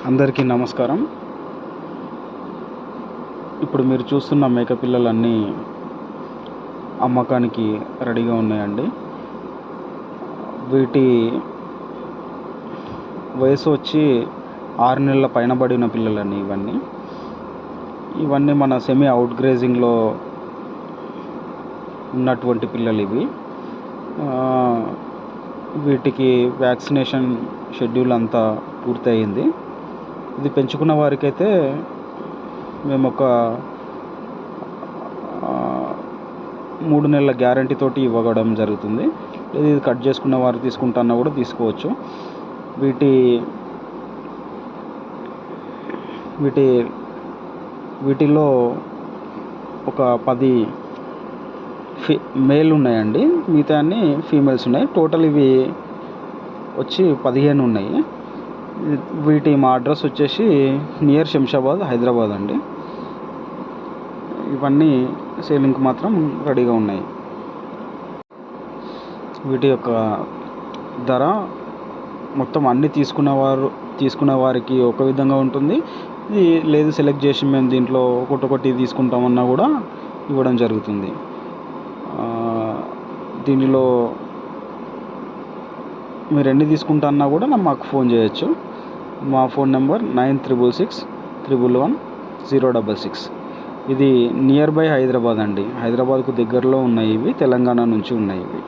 అందరికీ నమస్కారం. ఇప్పుడు మీరు చూస్తున్న మేక పిల్లలన్నీ అమ్మకానికి రెడీగా ఉన్నాయండి. వీటి వయసు వచ్చి 6 నెలల పైన పడిన పిల్లలండి. ఇవన్నీ మన సెమీ అవుట్ గ్రేజింగ్లో ఉన్నటువంటి పిల్లలు ఇవి. వీటికి వ్యాక్సినేషన్ షెడ్యూల్ అంతా పూర్తయింది. ఇది పెంచుకున్న వారికైతే మేము ఒక 3 నెలల గ్యారంటీ తోటి ఇవ్వడం జరుగుతుంది. ఇది కట్ చేసుకున్న వారు తీసుకుంటున్నా కూడా తీసుకోవచ్చు. వీటిలో ఒక 10 మేల్ ఉన్నాయండి, మిగతా అన్ని ఫీమేల్స్ ఉన్నాయి. టోటల్ ఇవి వచ్చి 15 ఉన్నాయి. మా అడ్రస్ వచ్చేసి నియర్ శంషాబాద్, హైదరాబాద్ అండి. ఇవన్నీ సేలింగ్కి మాత్రం రెడీగా ఉన్నాయి. వీటి యొక్క ధర మొత్తం అన్నీ తీసుకున్న వారికి ఒక విధంగా ఉంటుంది. ఇది లేదు సెలెక్ట్ చేసి మేము దీంట్లో ఒకటి తీసుకుంటామన్నా కూడా ఇవ్వడం జరుగుతుంది. దీనిలో మీరు ఎన్ని తీసుకుంటా కూడా మాకు ఫోన్ చేయొచ్చు. మా ఫోన్ నెంబర్ 9666111066. ఇది నియర్ బై హైదరాబాద్ అండి. హైదరాబాద్కు దగ్గరలో ఉన్నాయి ఇవి. తెలంగాణ నుంచి ఉన్నాయి ఇవి.